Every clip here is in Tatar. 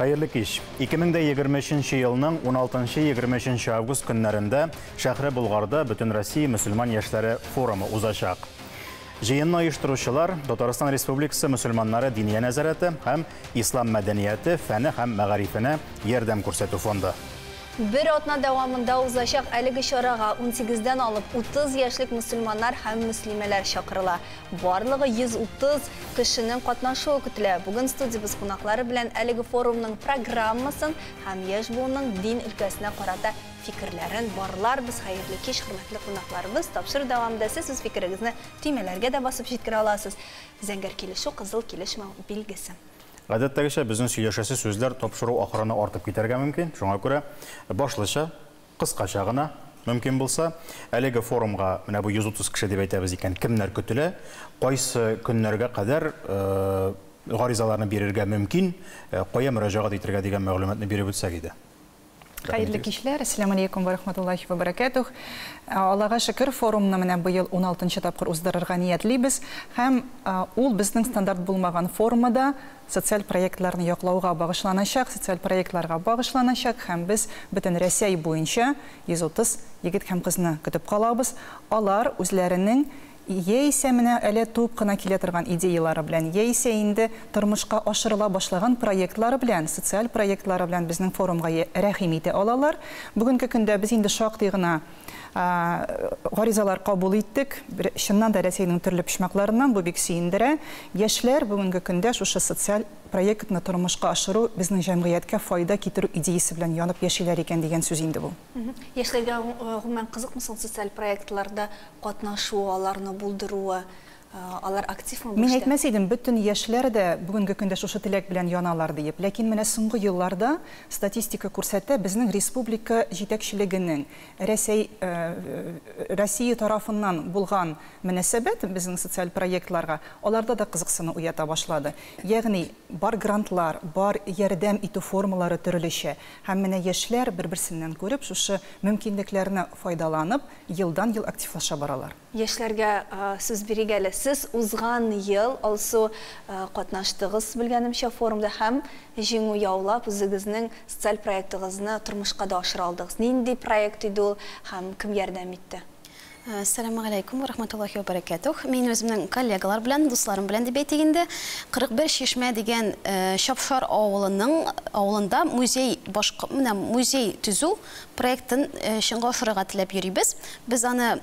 Hayırlı kеш. 2023 елның 16-23 август көннәрендә шәһре Булгарда Бөтен Россия мөселман яшьләре форумы узачак. Җыенны оештыручылар Татарстан Республикасы мөселманнары диния нәзарәте һәм ислам мәдәнияте, фәне һәм мәгарифенә ярдәм күрсәтү фонды. Bir atna devamında uzlaşaq әлігі шараға 18-ден алып 30 яшьлек мусульманнар һәм муслимәләр чакырыла. Барлыгы 130 кешенең катнашуы көтелә. Бүген студиябыз кунаклары белән әлеге форумның программасын һәм яшь буынның дин өлкәсенә карата фикерләрен барлар. Без хәерле кич, хөрмәтле кунакларыбыз. Тапшыр дәвамында сез фикерегезне төймәләргә дә басып җиткерә аласыз. Зәңгәр килешү, кызыл килешмәү билгесе. Гадәттәгечә безнең сөйләшәсе сүзләр тапшыру ахырына артып китәргә мөмкин. Шуңа күрә башлыча, кыскача гына мөмкин булса, әлеге форумга менә бу 130 кеше дип әйтәбез икән, кемнәр көтелә, кайсы көннәргә кадәр гаризаларны бирергә мөмкин, кая мөрәҗәгать итәргә дигән мәгълүматны биреп үтсәк иде. Хәерле кичләр, ассаламу алейкум ва рахматуллахи ва баракатух. Аллага шөкер, форумны менә быел 16-нчы тапкыр уздырырга ниятлибез һәм ул безнең стандарт булмаган формада социаль проектларны яклауга багышланачак, социаль проектларга багышланачак һәм без бөтен Россия буенча 130 егет һәм кызны көтеп калабыз. Алар үзләренең яисә менә әле туып кына килә торган идеялары белән, яисә инде тормышка ашырыла башлаган проектлары белән, социаль проектлары белән безнең форумга рәхим итә алалар. Бүгенге көндә без инде шактый гына гаризалар кабул иттек. Чыннан да Россиянең төрле почмакларыннан бу бик сөендерә. Яшьләр бүгенге көндә шушы социаль проектны тормышка ашыру безнең җәмгыятькә файда китерү идеясе белән янып яшиләр икән дигән сүз инде бу. Яшьләргә гомумән кызыкмы социаль проектларда катнашуы, аларны булдыруы, алар актив мы? Мин әйтмәс идем, бөтен яшьләр дә бүгенге көндә шушы теләк белән яналар дип. Ләкин менә соңгы елларда статистика күрсәтә, безнең республика җитәкчелегенең Россия тарафыннан булган мөнәсәбәт безнең социаль проектларга аларда да кызыксыну уята башлады. Ягъни бар грантлар, бар ярдәм итү формалары төрлечә. Һәм менә яшьләр бер-берсеннән күреп шушы мөмкинлекләрне файдаланып, елдан-ел активлаша баралар. Яшьләргә сүз бирегәле. Сез узган ел алсу катнаштыгыз белгәнемчә форумда һәм җиңү яулап үзегезнең социаль проектыгызны тормышка да ашыра алдыгыз. Нинди проект иде ул һәм кем ярдәм итте? Ассаламу алейкум ва рахматуллахи ва баракатух. Мин үземнең коллегалар белән, дусларым белән дип әйтегәндә, 41 Чишмә дигән Шапшар авылында музей төзү проектын чынга ашырырга теләп йөрибез. Без аны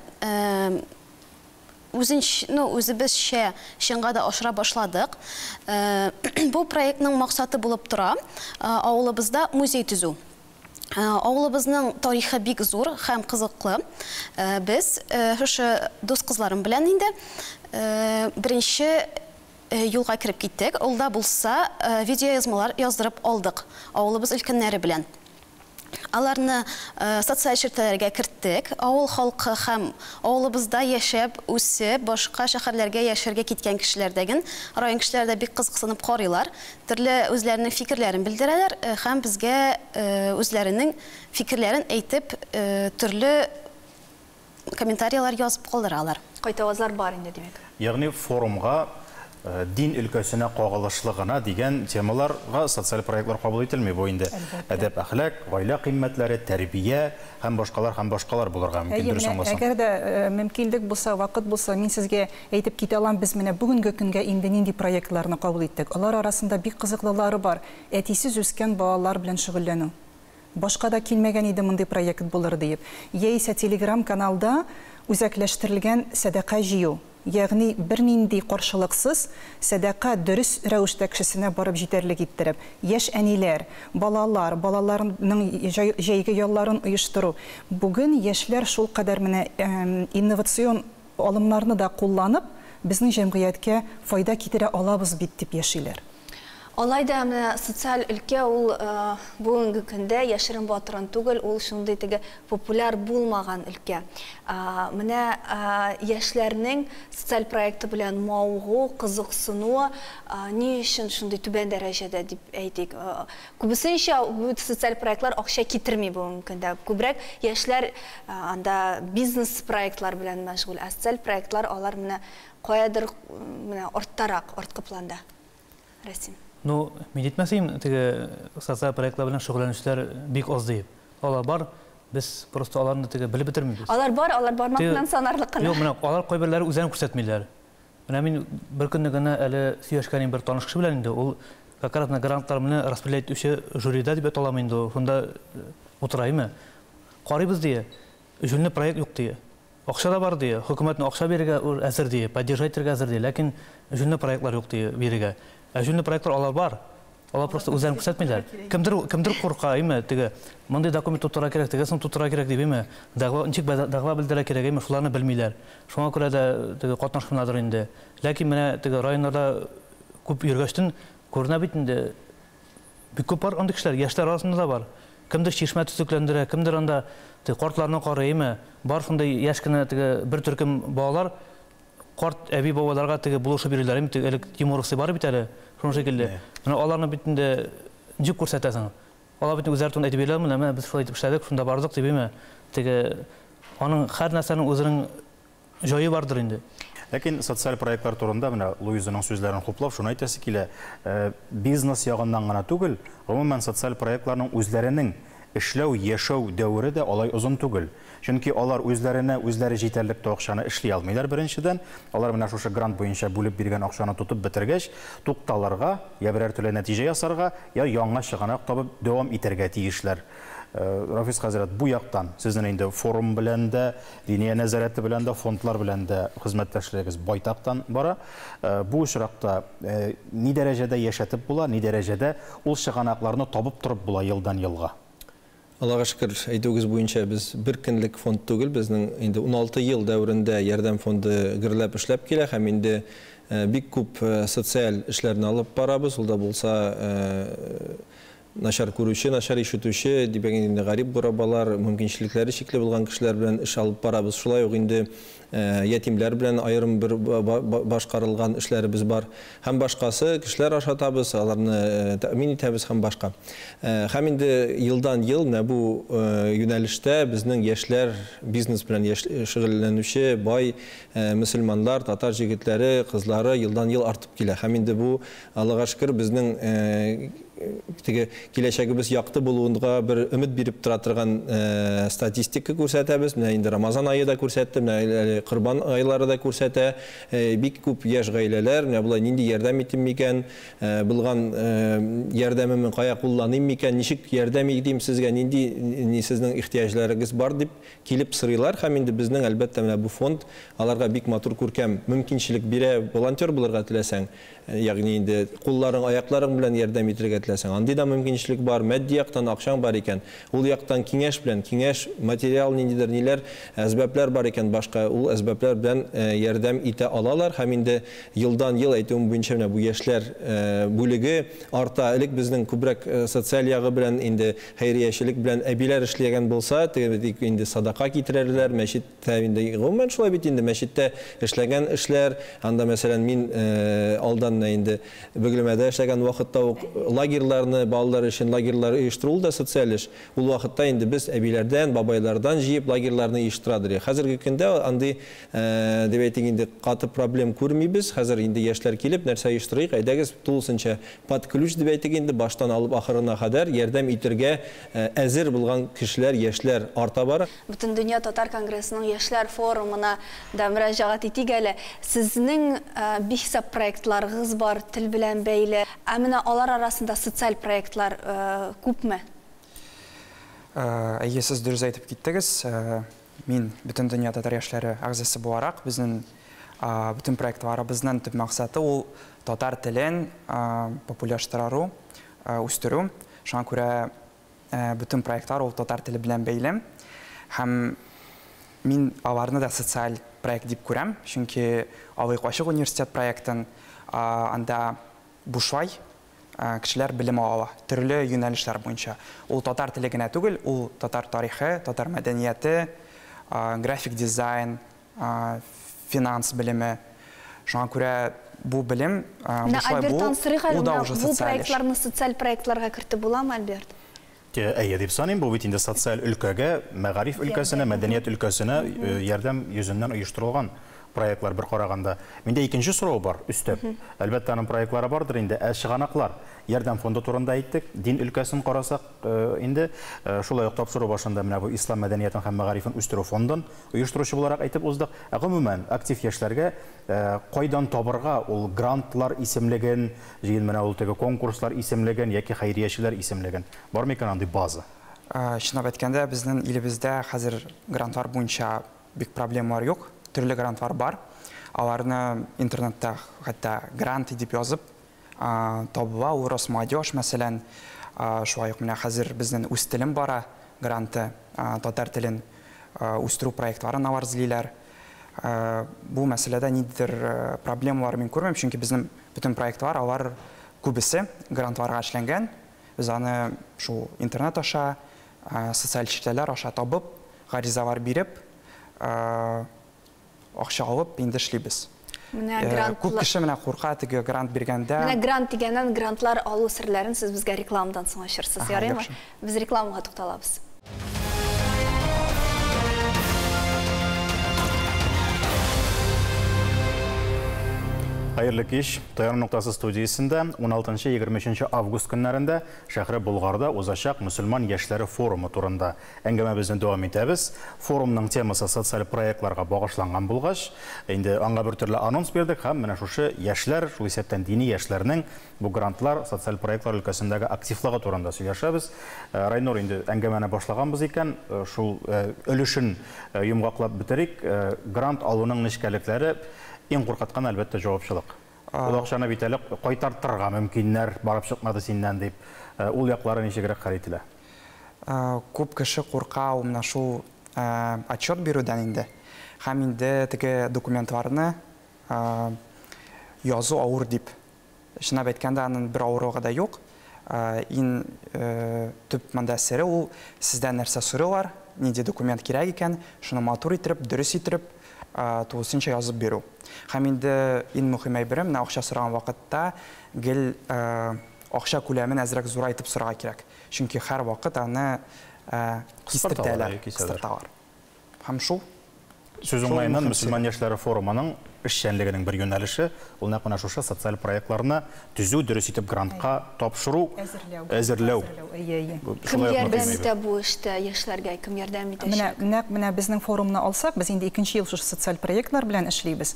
үзебезчә чынга да ашыра башладык. Бу проектның максаты булып тора, авылыбызда музей төзү. Авылыбызның тарихы бик зур һәм кызыклы. Без шушы дус кызларым белән инде беренче юлга кирип киттек. Улда булса видеоязмалар яздырып алдык авылыбыз өлкәннәре белән. Аларны социаль ширтәләргә керттек. Авыл халкы һәм авылыбызда яшәп, үсеп, башка шәһәрләргә яшәргә киткән кешеләрдәген район кешеләре дә бик кызыксынып карыйлар. Төрле үзләренең фикерләрен белдерәләр һәм безгә үзләренең фикерләрен әйтеп, төрле комментарийлар язып калдыралар. Кайтавазлар бар инде димәк. Ягъни форумга дин өлкәсенә кагылышлыгына дигән темаларга социаль проектлар кабул ителми. Бу инде әдәп, әхлак, гаилә кыйммәтләре, тәрбия һәм башкалар булырга мөмкин дөрес аңласам. Әгәр дә мөмкинлек булса, вакыт булса, мин сезгә әйтеп китә алам, без менә бүгенге көнгә инде нинди проектларны кабул иттек. Алар арасында бик кызыклылары бар. Әтисез үскән балалар белән шөгыльләнү. Башка да килмәгән иде мондый проект булыр дип. Яисә Telegram каналда үзәкләштерелгән садака җыю. Ягъни бернинди каршылыксыз садака дөрес рәвештә кешесенә барып җитәрлек иттереп, яшь әниләр, балаларның җәйге ялларын оештыру. Бүген яшьләр шул кадәр менә инновацион алымнарны да кулланып, безнең җәмгыятькә файда китерә алабыз бит дип яшиләр. Алайда социаль өлкә ул бүгенге көндә яшерен батырын түгел, ул шундый теге популяр булмаган өлкә. Менә яшьләрнең социаль проекты белән маугу, кызыксынуы ни өчен шундый түбән дәрәҗәдә дип әйтик. Күбесенчә бу социаль проектлар акча китерми бүгенге көндә. Күбрәк яшьләр анда бизнес проектлар белән мәшгуль. Социаль проектлар алар менә каядыр менә арттарак, арткы планда. Рәсим. Ну, мен етмәсейм, теге социаль проектлар белән шөгыльләнүчеләр бик аз дип. Алар бар, без просто аларны теге белеп бетермибез. Алар бармак белән санарлык кына. Юк, менә алар кайберләре үзләрен күрсәтмиләр. Менә мин бер көнне генә әле сөйләшкәнем бер таныш кеше белән инде, ул как раз грантлар менә распределять итүче жюрида дип аталам инде, шунда утыраймы. Карыйбыз дия, җүнле проект юк дия. Акча да бар дия, хөкүмәтне акча бирергә әзер дия, поддержать итәргә әзер дия, ләкин җүнле проектлар юк дия бирергә. Җүнле проектлар алар бар. Алар просто үзләрен күрсәтмиләр. Кемдер курка, имә, мондай документ тутыра кирәк, тегесен тутыра кирәк дип, имә, дәгъва белдерә кирәк, имә, шуларны белмиләр. Шуңа күрә дә теге катнашмадыр инде. Ләкин менә теге районнарда күп йөргәчтен күренә бит инде. Бик күп бар андый кешеләр, яшьләр арасында да бар. Кемдер чишмә төзекләндерә, кемдер анда картларны карый, имә, бар шундай яшь кенә теге бер төркем балалар карт әби бабаларга теге булышып бирәләр, имә, теге Тимуровсы бар бит әле. Шуңа шикелле. Менә аларны бит инде җик күрсәтәсең. Алар бит үзләре турында әйтеп бирәләр, менә без шулай итеп эшләдек, шунда бардык дип, имә, теге аның һәр нәрсәнең үзенең җае бардыр инде. Ләкин социаль проектлар турында менә Луизаның сүзләрен хуплап, шуны әйтәсе килә, бизнес ягыннан гына түгел, гомумән социаль проектларның үзләренең эшләү, яшәү дәвре дә алай озын түгел. Чөнки алар үзләре җитәрлек акчаны эшли алмыйлар беренчедән. Алар менә шушы грант буенча бүлеп биргән акчаны тотып бетергәч, тукталарга, я берәр төрле нәтиҗә ясарга, я яңа чыганак табып дәвам итәргә тиешләр. Рафис хәзрәт, бу яктан сезнең инде форум белән дә, диния нәзарәте белән дә, фондлар белән дә хезмәттәшлегегез байтактан бара. Бу очракта ни дәрәҗәдә яшәтеп була, ни дәрәҗәдә ул чыганакларны табып торып була елдан елга? Аллаға шükür, әйтүгез буенча біз бір көнлек фонд түгел, безнең инде 16 ел дәврендә ярдәм фонды гөрләп эшләп килә һәм инде бик күп социаль эшләрне алып барабыз. Ул да булса начар күрүче, начар ишетүче, дигән гарип бурабалар, мөмкинчелекләре чикле булган кешеләр белән эш алып барабыз. Шулай ук инде ятимләр белән айрым бер башкарылган эшләребез бар. Һәм башкасы кешеләр ашатабыз, аларны тәэмин итәбез һәм башка. Һәм инде елдан ел менә бу юнәлештә безнең яшьләр бизнес белән шөгыльләнүче бай мөселманнар, татар җегетләре, кызлары елдан ел артып килә. Һәм инде бу Аллаһка шөкер безнең киләчәгебез якты булуына бер өмет биреп тора торган статистика күрсәтәбез. Менә инде Рамазан айы да күрсәтте, менә Корбан айлары да күрсәтә. Бик күп яшь гаиләләр, менә булай нинди ярдәм итим микән, булган ярдәмемне кая кулланыйм микән, ничек ярдәм итим сезгә, нинди сезнең ихтияҗларыгыз бар дип килеп сорыйлар. Һәм инде безнең әлбәттә менә бу фонд аларга бик матур күркәм мөмкинчелек бирә. Волонтер булырга теләсәң, ягъни инде кулларың, аякларың белән ярдәм итәргә теләсәң, андый да мөмкинчелек бар. Матди яктан акчаң бар икән, ул яктан киңәш белән, киңәш материал ниндидер ниләр, әсбәпләр бар икән, башка ул әсбәпләр белән ярдәм итә алалар. Һәм инде елдан ел әйтүем буенча менә бу яшьләр бүлеге арта. Элек безнең күбрәк социаль ягы белән, инде хәйриячелек белән әбиләр эшләгән булса, инде садака китерәләр, мәчеттә инде гомумән шулай бит, инде мәчеттә эшләгән эшләр. Анда мәсәлән мин алдан инде Бөгелмәдә эшләгән вакытта ук лагерьларны, балалар өчен лагерьлар оештыру да социаль эш. Ул вакытта инде без әбиләрдән, бабайлардан җыеп лагерьларны оештырадыр. Хәзерге көндә андый дип әйтик инде каты проблем күрмибез. Хәзер инде яшьләр килеп нәрсә оештырыйк, әйдәгез тулысынча под ключ дип әйтик инде баштан алып ахырына кадәр ярдәм итәргә әзер булган кешеләр, яшьләр арта бара. Бөтен дөнья татар конгрессының яшьләр форумына да мөрәҗәгать итик әле. Сезнең бихсап проектларыгыз бар, тел белән бәйле. Әминә алар арасында социаль проектлар күпме? Әйе, сез дөрес әйтеп киттегез. Мин бөтен дөнья татар яшьләре әгъзасы буларак, безнең бөтен проектларыбызның төп максаты ул татар телен популярлаштыру, үстерү. Шуңа күрә бөтен проектлар ул татар теле белән бәйле. Һәм мин аларны да социаль проект дип күрәм, чөнки Авый Качык университет проектын анда бушлай кешеләр белем ала, төрле юнәлешләр буенча. Ул татар теле генә түгел, ул татар тарихы, татар мәдәнияте, график дизайн, финанс белеме. Шуңа күрә бу белем бушлай бу проектларны социаль проектларга кертеп буламы, Альберт? Әйе дип саныйм, бу бит инде социаль өлкәгә, мәгариф өлкәсенә, мәдәният өлкәсенә ярдәм йөзеннән оештырылган проектлар бер караганда. Миндә икенче сорау бар, өстәп. Әлбәттә, аның проектлары бардыр инде. Чыганаклар, ярдәм фонды турында әйттек. Дин өлкәсен карасак, инде шулай ук тапшыру башында менә бу ислам мәдәниятен һәм мәгарифен үстерү фондын оештыручы буларак әйтеп уздык. Гомумән, актив яшьләргә кайдан табырга ул грантлар исемлеген, җыен менә ул теге конкурслар исемлеген яки хәйриячеләр исемлеген. Бармы икән андый база? Шунда әйткәндә, безнең илебездә хәзер грантлар буенча бик проблемалар юк. Төрле грантлар бар. Аларны интернетта хәтта грант дип язып табыла. Ул Росмолодежь мәсәлән, шулай ук менә хәзер безнең үз телем бара гранты, татар телен үстерү проектларын алар эзлиләр. Бу мәсьәләдә нидер проблемалар мин күрмәм, чөнки безнең бөтен проектлар алар күбесе грантларга эшләнгән. Без аны шул интернет аша, социаль шәбәкәләр аша табып, гаризалар биреп, акча алып инде эшлибез. Күп кеше менә курка, теге грант биргәндә. Менә грант дигәннән грантлар алу серләрен сез безгә рекламадан соң ачырсыз, ярыймы? Без рекламага тукталабыз. Hayırlı kеш, Таян Ноктасы студиясында 16-23 август көннәрендә шәһәр Болгарда узачак мөселман яшьләре форумы турында әңгәмәбезне дәвам итәбез. Форумның темасы социаль проектларга багышланган булгач, инде аңа бер төрле анонс бирдек һәм менә шушы яшьләр, шул исәптән дини яшьләрнең бу грантлар, социаль проектлар өлкәсендәге активлыгы турында сөйләшәбез. Райнор инде әңгәмәне башлаганбыз икән, шул өлешен йомгаклап битерик. Грант алуның нечкәлекләре иң куркыткан әлбәттә җавапчылык. Ул акчаны бит әле кайтартырга мөмкиннәр, барып чыкмады синнән дип. Ул яклары ничегрәк хәл ителә? Күп кеше курка менә шул отчет бирүдән инде. Һәм инде теге документларны язу авыр дип. Шуңа әйткәндә аның бер авырлыгы да юк. Ин төп мәсьәлә ул сездән нәрсә сорыйлар, нинди документ кирәк икән, шуны матур итеп, дөрес итеп тулысынча язып бирү. Һәм инде иң мөһим әйберем, менә акча сораган вакытта гел акча күләмен әзрәк зурайтып сорарга кирәк. Чөнки һәр вакыт аны кистертәләр. Һәм шул Сүз уңайыннан мөселман яшьләре форумының эшчәнлегенең бер юнәлеше, ул нәкъ шушы социаль проектларны төзү, дөрес итеп грантка тапшыру, әзерләү. Кем ярдәм итә бу эштә яшьләргә, кем ярдәм итәчәк? Менә безнең форумны алсак, без инде 2нче ел шушы социаль проектлар белән эшлибез.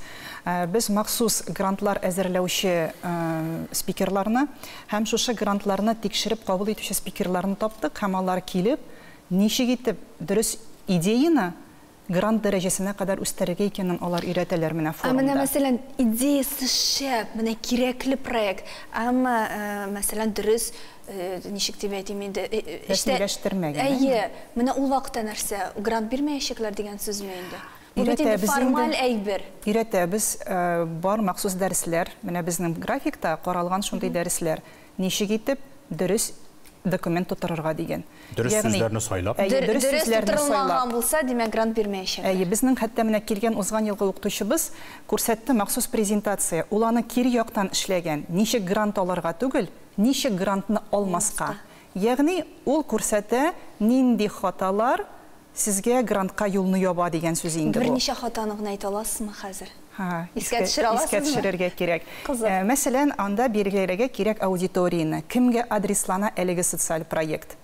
Без махсус грантлар әзерләүче спикерларны һәм шушы грантларны тикшереп кабул итүче спикерларны таптык, һәм алар килеп, ничек итеп дөрес идеяны грант дәрәҗәсенә кадәр үстерергә икәнен алар өйрәтәләр менә форумда. Менә мәсәлән, идеясы шәп, менә кирәкле проект, әмма мәсәлән дөрес ничек дип әйтим инде, рәсмиләштермәгән. Менә ул вакытта нәрсә, грант бирмәячәкләр дигән сүзме инде? Бу формаль әйбер. Өйрәтәбез, бар махсус дәресләр, менә безнең графикта каралган шундый дәресләр, ничек итеп дөрес документ тутырырга дигән. Дөрес сүзләрне сайлап. Дөрес тутырылмаган булса, димәк грант бирмәячәк. Безнең хәтта менә килгән узган елгы укытучыбыз күрсәтте махсус презентация. Ул аны кире яктан эшләгән. Ничек грант алырга түгел, ничек грантны алмаска. Ягъни ул күрсәтә нинди хаталар сезгә грантка юлны яба дигән сүз инде бу. Берничә хатаны гына әйтә аласызмы хәзер? Искә төшерергә кирәк. Мәсәлән, анда белгиләргә кирәк аудиторияны, кемгә адреслана әлеге социаль проект.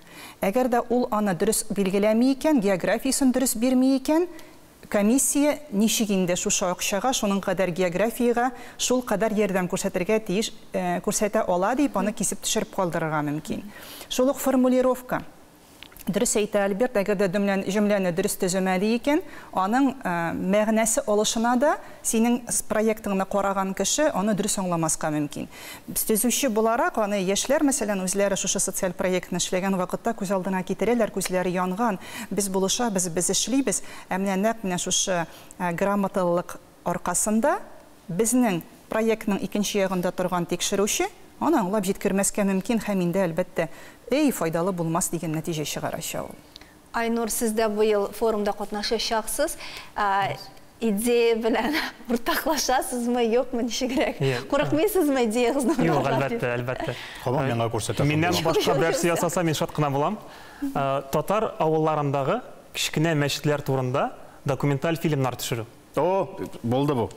Әгәр дә ул аны дөрес билгеләми икән, географиясын дөрес бирми икән, комиссия ничек инде шушы акчага, шуның кадәр географияга, шул кадәр ярдәм күрсәтергә тиеш, күрсәтә ала дип, аны кисеп төшереп калдырырга мөмкин. Шул ук формулировка. Дөрес әйтә Альберт, әгәр дә җөмләне дөрес төземәли икән, аның мәгънәсе алышына да синең проектыңны караган кеше аны дөрес аңламаска мөмкин. Без төзүче буларак, аны яшьләр, мәсәлән, үзләре шушы социаль проектны эшләгән вакытта күз алдына китерәләр, күзләре янган. Без булышабыз, без эшлибез, менә шушы грамоталык аркасында безнең проектның икенче ягында торган тикшерүче аны аңлап җиткермәскә мөмкин, һәм инде әлбәттә файдалы булмас дигән нәтиҗә чыгарачак ул. Айнур, сез дә бу ел форумда катнашачаксыз. Идея белән уртаклашасызмы, юкмы, ничегрәк? Курыкмыйсызмы идеягызны? Юк, әлбәттә. Һаман миңа күрсәтә. Миннән башка берсе ясаса, мин шат кына булам. Татар авылларындагы кичкенә мәчетләр турында документаль фильмнар төшерү. О, болды бу.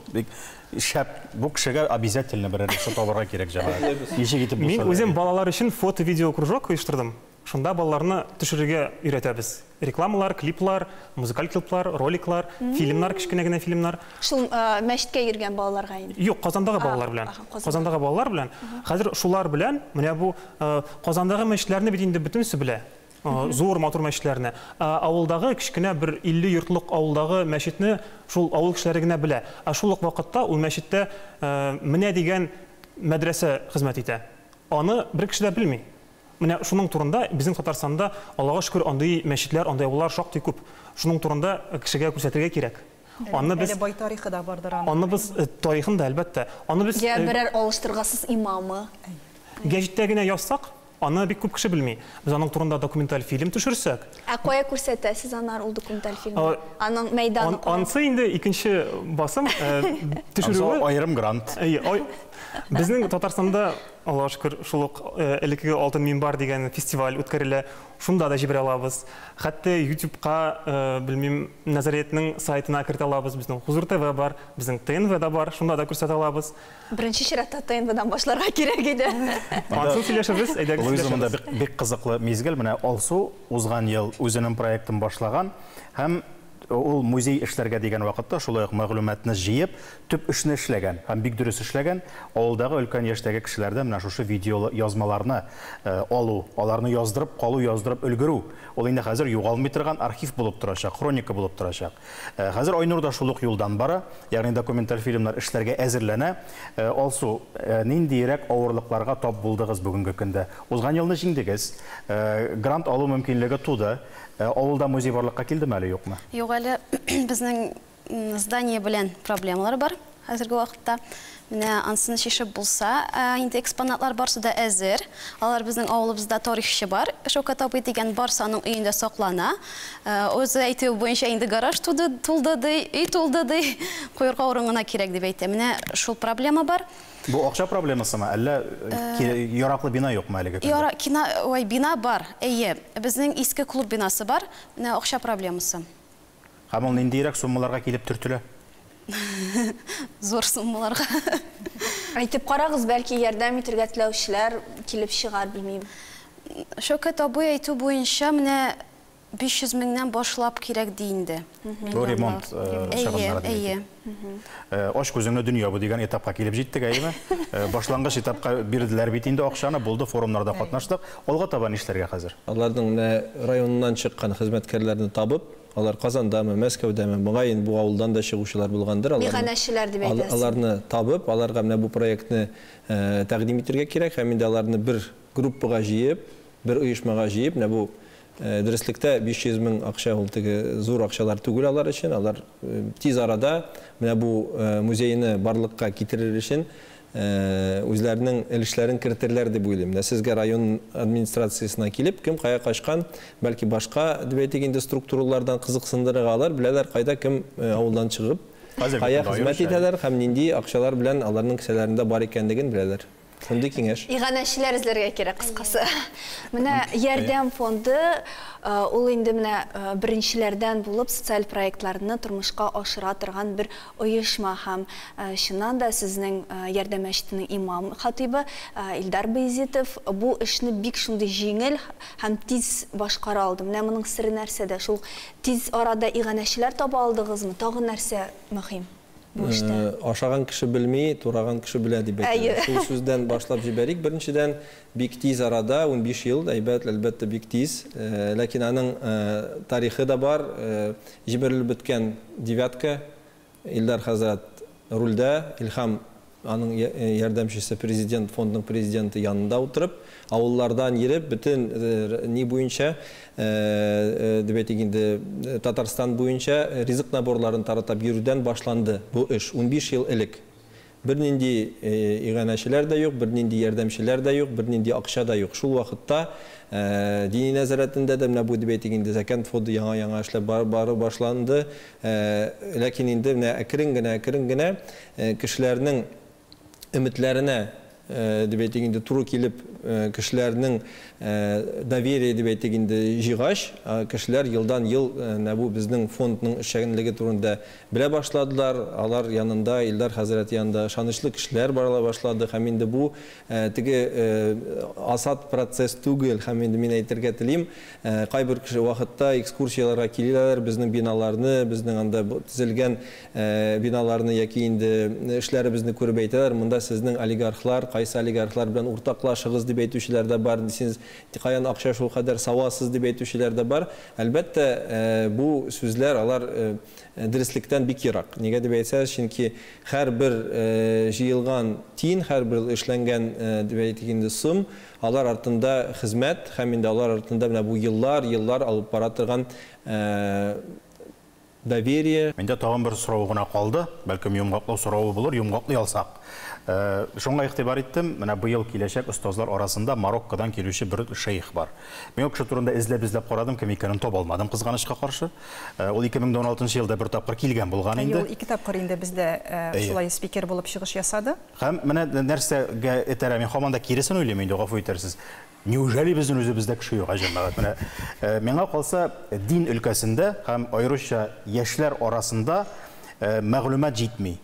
Шәп, бу кешегә обязательно бер рөхсәт табарга кирәк җәмәгать. Ничек итеп Мен үзем балалар өчен фото-видео кружок оештырдым. Шунда балаларны төшерергә өйрәтәбез. Рекламалар, клиплар, музыкаль клиплар, роликлар, фильмнар, кичкенә генә фильмнар. Шул мәчеткә йөргән балаларга инде. Юк, Казандагы балалар белән. Казандагы балалар белән. Хәзер шулар белән, менә бу Казандагы мәчетләрне бит инде бөтенсе белә. Зур матур мәчетләрне. Авылдагы кичкенә бер 50 йортлык авылдагы мәчетне шул авыл кешеләре генә белә. Шул ук вакытта ул мәчеттә менә дигән мәдрәсә хезмәт итә. Аны бер кеше дә белми. Менә шуның турында безнең Татарстанда Аллага шөкер андый мәчетләр, андай авыллар шактый күп. Шуның турында кешегә күрсәтергә кирәк. Аны без бай тарихы да бардыр аны. Аны без тарихын да әлбәттә. Аны без Я берәр алыштыргысыз имамы. гәҗиттә генә язсак, аны бик күп кеше белми. Без аның турында документаль фильм төшерсәк, Кая күрсәтәсез анар ул документаль фильмны? Аның мәйданы. ансы инде икенче басым төшерүе. Айрым грант. Безнең Татарстанда Аллага шөкер шул ук элекке алтын минбар дигән фестиваль үткәрелә. Шунда да җибәрә алабыз. Хәтта YouTube-ка белмим Назаретның сайтына кертә алабыз. Безнең Хузур ТВ бар, безнең ТНВ да бар. Шунда да күрсәтә алабыз. Беренче чиратта ТНВ-дан башларга кирәк иде. Ансын сөйләшәбез, әйдәгез Луизамында сөйләшәбез. бик кызыклы мизгел менә Алсу узган ел үзенең проектын башлаган һәм ул музей эшләргә дигән вакытта шулай ук мәгълүматны җыеп, төп эшне эшләгән һәм бик дөрес эшләгән. Авылдагы өлкән яшьтәге кешеләрдән менә шушы видео язмаларны алу, аларны яздырып, калу, яздырып өлгерү. Ул инде хәзер югалмый торган архив булып торачак, хроника булып торачак. Хәзер Айнур да шул ук юлдан бара, ягъни документаль фильмнар эшләргә әзерләнә. Алсу, ниндирәк авырлыкларга тап булдыгыз бүгенге көндә? Узган елны җиңдегез, грант алу мөмкинлеге туды. Авылда музей барлыкка килдеме әле юкмы? Юк әле безнең здание белән проблемалар бар хәзерге вакытта. Менә ансын шишеп булса, инде экспонатлар барсы да әзер. Алар безнең авылыбызда тарихчы бар. Шәүкәт абый дигән барсы аның өендә саклана. Үзе әйтү буенча инде гараж тулды ди, куярга урынына кирәк дип әйтә. Менә шул проблема бар. Бу акча проблемасымы, әллә яраклы бина юкмы әлеге? Бина бар. Әйе, безнең иске клуб бинасы бар. Менә акча проблемасы. Һәм ул ниндирәк суммаларга килеп төртелә? Зур суммаларга. Әйтеп карагыз, бәлки ярдәм итәргә теләүчеләр килеп чыгар, белмим. Шәүкәт абый әйтү буенча менә 500 меңнән башлап кирәк ди инде. Бу ремонт чыгымнары Әйе. Аш күзеңне дөнья бу дигән этапка килеп җиттек, әйеме? Башлангыч этапка бирделәр бит инде акчаны, булды, форумнарда катнаштык. Алга таба нишләргә хәзер? Аларның районнан чыккан хезмәткәрләрне табып, алар Казандамы, Мәскәүдәме, мөгаен бу авылдан да чыгучылар булгандыр. Механәчеләр дип әйтәсез. Аларны табып, аларга менә бу проектны тәкъдим итәргә кирәк, һәм инде аларны бер группага җыеп, бер оешмага җыеп, менә бу дөреслектә 500 мең акча ул теге зур акчалар түгел алар өчен. Алар тиз арада менә бу музейны барлыкка китерер өчен үзләренең өлешләрен кертерләр дип уйлыйм. Сезгә район администрациясына килеп, кем кая качкан, бәлки башка дигән структуралардан кызыксындырырга алар, беләләр кайда кем авылдан чыгып, кая хезмәт итәләр һәм нинди акчалар белән аларның кесәләрендә бар икәнлеген беләләр. Шундый киңәш. Иганәчеләр эзләргә кирәк кыскасы. Менә ярдәм фонды ул инде менә беренчеләрдән булып социаль проектларны тормышка ашыра торган бер оешма һәм чыннан да сезнең ярдәм мәчетенең имам хатибы Илдар Бәйзитов бу эшне бик шундый җиңел һәм тиз башкара алды. Менә моның сыры нәрсәдә? Шул тиз арада иганәчеләр таба алдыгызмы? Тагы нәрсә мөһим? Ашаган кеше белми, тураган кеше белә дип әйтәләр. Шул сүздән башлап җибәрик. Беренчедән, бик тиз арада 15 ел, әлбәттә бик тиз, ләкин аның тарихы да бар. Җибәрелеп беткән девятка, Илдар хәзрәт рульдә, Илһам аның ярдәмчесе президент, фондның президенты янында утырып, авыллардан йөреп, бөтен ни буенча, Татарстан буенча ризык наборларын таратып йөрүдән башланды бу эш 15 ел элек. Бернинди иганәчеләр дә юк, бернинди ярдәмчеләр дә юк, бернинди акча да юк. Шул вакытта дини нәзарәтендә дә менә бу закат фонды яңа эшләп бары башланды. Ләкин инде менә әкрен генә кешеләрнең өметләренә деп әйтегенде туры килеп кешеләрнең доверие деп әйтегенде җигаш, кешеләр елдан ел бу безнең фондның эшчәнлеге турында белә башладылар. Алар янында Илдар хәзрәт янында ышанычлы кешеләр бара башлады. Һәм инде бу теге асат процесс түгел. Һәм инде мин әйтергә телим, кайбер вакытта экскурсияларга киләләр, безнең биналарны, безнең анда төзелгән биналарны яки инде эшләребезне күреп әйтәләр. Монда сезнең олигархлар, кайсы олигархлар белән уртаклашыгыз дип әйтүчеләр дә бар. Сез каян акча шул кадәр савасыз дип әйтүчеләр дә бар. Әлбәттә, бу сүзләр алар дөрестлектән бик ерак. Нигә дип әйтсәз, чөнки һәрбер җыелган тин, һәрбер эшләнгән дип әйтгәндә сум, алар артында хезмәт, һәм инде алар артында менә бу еллар алып бара торган доверие. Менде тагын бер сорау гына калды. Бәлкем йомгаклау сорауы булыр, йомгаклый алсак. Шуңа игътибар иттем, менә быел киләчәк остазлар арасында Мароккодан килүче бер шейх бар. Мен ул кеше турында эзләп карадым, кем икәнен таба алмадым, кызганычка каршы. Ул 2016 елда бер тапкыр килгән булган инде. Ул 2 тапкыр инде бездә шулай спикер булып чыгыш ясады. Һәм менә нәрсәгә этәрә, мен һаман да киресен уйлыйм инде, гафу итәрсез. Неужели безнең үзебездә кеше юк, җәмәгать? Менә миңа калса, дин өлкәсендә һәм аеруча яшьләр арасында мәгълүмат җитми.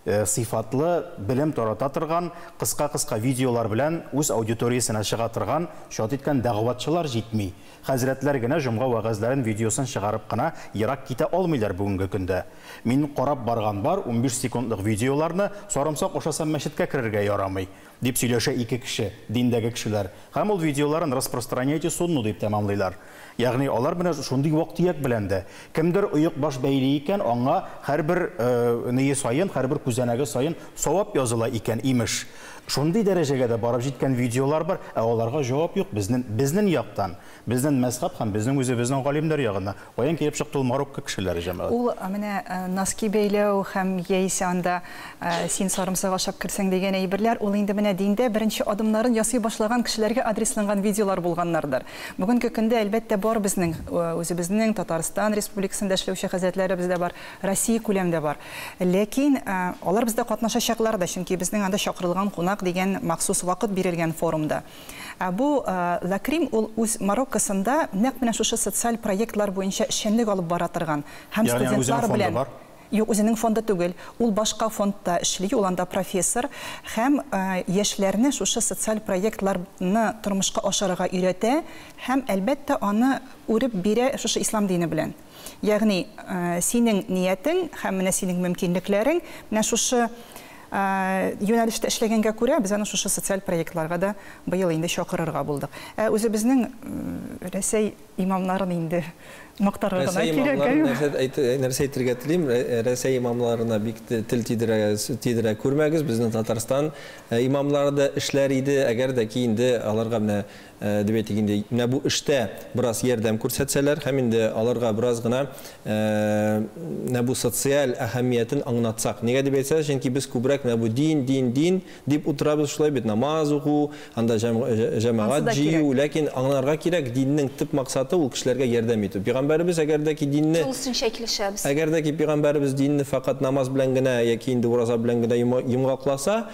Сыйфатлы белем тарата торган, кыска видеолар белән үз аудиториясына чыга торган, шат иткән дәгъватчылар җитми. Хәзрәтләр генә җомга вәгазьләрен видеосын чыгарып кына ерак китә алмыйлар бүгенге көндә. Мин карап барган бар 15 секундлык видеоларны, сарымсак ошасам мәчеткә керергә ярамый дип сөйләшә ике кеше, диндәге кешеләр. Һәм ул видеоларын распространяйте сунну дип тәмамлыйлар. Ягъни алар белән шундый вакыт белән дә кемдер оек баш бәйли икән, аңа һәрбер ние сайын, һәрбер күзәнәге сайын савап языла икән, имеш. Шундый дәрәҗәгә дә барып җиткән видеолар бар, ә аларга җавап юк безнең яктан. Безнең мәзһәб һәм безнең үзебезнең галимнәр ягына. Каян килеп чыкты ул Марокко кешеләре җәмәгать? Ул менә носки бәйләү һәм яисә анда син сарымсак ашап кирсәң дигән әйберләр, ул инде менә диндә беренче адымнарын ясый башлаган кешеләргә адресланган видеолар булганнардыр. Бүгенге көндә әлбәттә бар безнең үзебезнең Татарстан Республикасында эшләүче хәзрәтләребез бар, Россия күләмендә бар. Ләкин алар бездә катнашачаклар да, чөнки безнең анда чакырылган кунак дигән махсус вакыт бирелгән форумда. Бу Лакрим ул үз Мароккосында нәкъ менә шушы социаль проектлар буенча эшчәнлек алып бара торган һәм студентлар белән. Юк, үзенең фонды түгел, ул башка фондта эшли, ул анда профессор һәм яшьләрне шушы социаль проектларны тормышка ашырырга өйрәтә һәм әлбәттә аны үреп бирә шушы ислам дине белән. Ягъни синең ниятең һәм менә синең мөмкинлекләрең менә шушы юнәлештә эшләгәнгә күрә без аны шушы социаль проектларга да быел инде чакырырга булдык. Үзебезнең Рәсәй имамнарын инде мактарга гына кирәк. Нәрсә әйтергә телим, Рәсәй имамларына бик тел тидерә күрмәгез. Безнең Татарстан имамлары да эшләр иде, әгәр дә ки инде аларга менә дип әйтгәндә, менә бу эштә бераз ярдәм күрсәтсәләр, һәм инде аларга бераз гына менә бу социаль әһәмиятен аңлатсак. Нигә дип әйтсәз, чөнки без күбрәк менә бу дин дип утырабыз, шулай бит намаз уку, анда җәмәгать җыю, ләкин аңларга кирәк диннең төп максаты ул кешеләргә ярдәм итү. Пәйгамбәрбез әгәр дә ки динне әгәр дә ки пәйгамбәрбез динне фақат намаз белән генә яки инде ураза белән генә йомгакласа,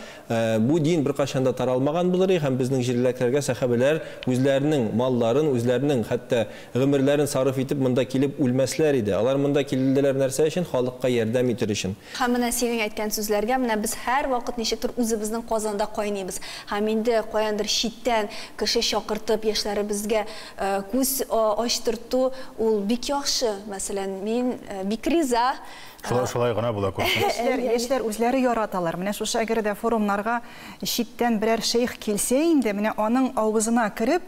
бу дин беркайчан да таралмаган булыр, һәм безнең җирләкләргә сахабалар үзләренең малларын, үзләренең хәтта гомерләрен сарыф итеп монда килеп үлмәсләр иде. Алар монда килделәр нәрсә өчен? Халыкка ярдәм итер өчен. Һәм менә синең әйткән сүзләргә менә без һәр вакыт ничектер үзебезнең Казанда кайныйбыз. Һәм инде каяндыр читтән кеше чакыртып яшьләребезгә күз ачтырту ул бик яхшы. Мәсәлән, мин бик риза. Шулай гына була күрсәтсез. Яшьләр үзләре яраталар. Менә шушы әгәр дә форумнарга читтән берәр шейх килсә инде, менә аның авызына кирип,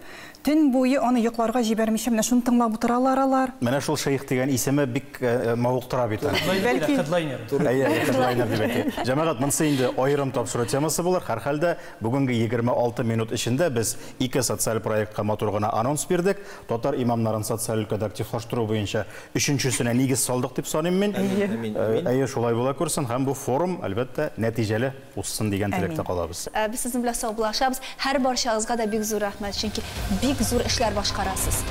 төн буе аны йокларга җибәрмичә, менә шуны тыңлап утыралар алар. Менә шул шейх дигән исеме бик мавыктыра бит. Бәлки Хедлайнер. Хедлайнер дип әйтә. Җәмәгать, монысы инде аерым тапшыру темасы булыр. Һәр хәлдә бүгенге 26 минут эчендә без 2 социаль проектка матур гына анонс бирдек. Татар имамнарын социаль өлкәдә активлаштыру буенча 3-нчесенә нигез салдык дип саныйм мин. Әйе, шулай була күрсен, һәм бу форум әлбәттә нәтиҗәле узсын дигән теләктә калабыз. Без сезнең белән саубуллашабыз. Һәр барчагызга да бик зур рәхмәт, чөнки бик зур эшләр башкарасыз.